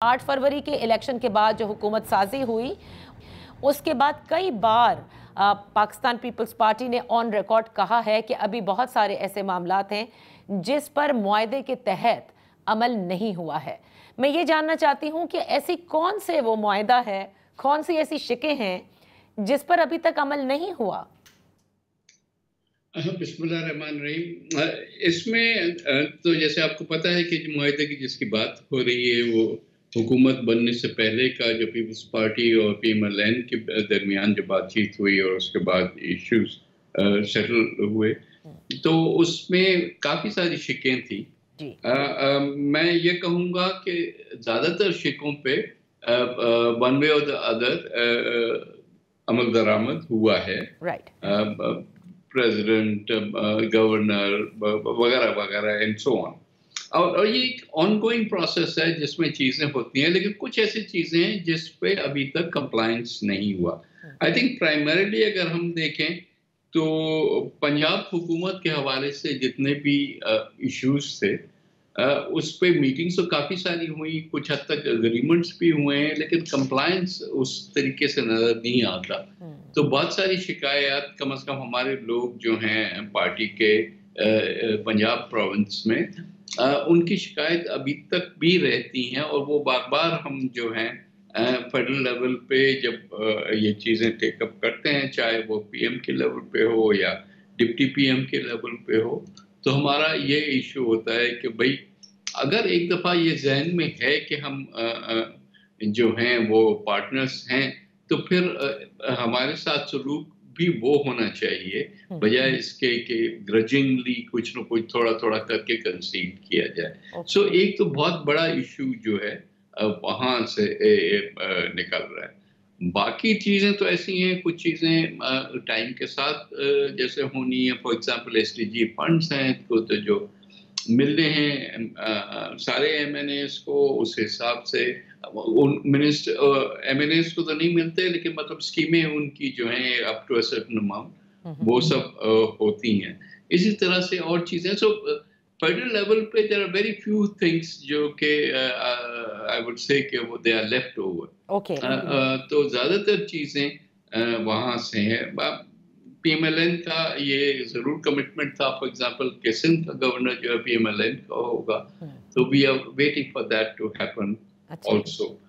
8 फरवरी के इलेक्शन के बाद जो हुकूमत साजी हुई, उसके बाद कई बार पाकिस्तान पीपल्स पार्टी ने ऑन रिकॉर्ड कहा है कि अभी बहुत सारे ऐसे मामलात हैं जिस पर मुआहदे के तहत अमल नहीं हुआ है। मैं ये जानना चाहती हूँ कि ऐसी कौन से वो मुआहदा है, कौन सी ऐसी शिकें हैं जिस पर अभी तक अमल नहीं हुआ? बिस्मिल्लाहिर्रहमानिर्रहीम। इसमें तो जैसे आपको पता है कि मुआहदे की जिसकी बात हो रही है वो हुकूमत बनने से पहले का जो पीपल्स पार्टी और पीएमएलएन के दरमियान जो बातचीत हुई और उसके बाद इश्यूज सेटल हुए, तो उसमें काफ़ी सारी शिकें थी। जी। मैं ये कहूँगा कि ज़्यादातर शिकों पे वन वे और द अदर अमल दरामद हुआ है। राइट। प्रेसिडेंट, गवर्नर वगैरह वगैरह एंड सो ऑन। और ये एक ऑनगोइंग प्रोसेस है जिसमें चीज़ें होती हैं, लेकिन कुछ ऐसी चीज़ें हैं जिस पे अभी तक कंप्लायंस नहीं हुआ। आई थिंक प्राइमरीली अगर हम देखें तो पंजाब हुकूमत के हवाले से जितने भी इश्यूज थे, उस पे मीटिंग्स तो काफ़ी सारी हुई, कुछ हद तक एग्रीमेंट्स भी हुए हैं, लेकिन कंप्लायंस उस तरीके से नज़र नहीं आता। तो बहुत सारी शिकायत कम से कम हमारे लोग जो हैं पार्टी के पंजाब प्रोविंस में, उनकी शिकायत अभी तक भी रहती हैं और वो बार-बार हम जो हैं फेडरल लेवल पे जब ये चीज़ें टेकअप करते हैं, चाहे वो पीएम के लेवल पे हो या डिप्टी पीएम के लेवल पे हो, तो हमारा ये इश्यू होता है कि भई अगर एक दफ़ा ये ज़हन में है कि हम जो हैं वो पार्टनर्स हैं, तो फिर हमारे साथ सलूक भी वो होना चाहिए, बजाय इसके कि ग्रजिंगली कुछ न कुछ थोड़ा-थोड़ा करके कंसीड किया जाए। सो एक तो बहुत बड़ा इश्यू जो है वहाँ से निकल रहा है। बाकी चीज़ें तो ऐसी हैं, कुछ चीज़ें टाइम के साथ जैसे होनी है, फॉर एग्ज़ाम्पल एसडीजी फंड्स हैं तो जो मिलने हैं सारे एमएनएस को उस हिसाब से उन एमएनएस को तो नहीं मिलते, लेकिन मतलब स्कीमें उनकी जो हैं up to a certain amount वो सब होती हैं। इसी तरह से और चीज़ें फेडरल लेवल पे there are very few things जो कि आई वुड से कि वो they are left over. Okay. तो ज़्यादातर चीज़ें वहाँ से हैं। पीएमएलएन का ये ज़रूर कमिटमेंट था, फॉर एग्ज़ाम्पल कि सिंध का गवर्नर जो है पीएमएलएन का होगा, तो we are waiting for that to happen अच्छा। आल्सो।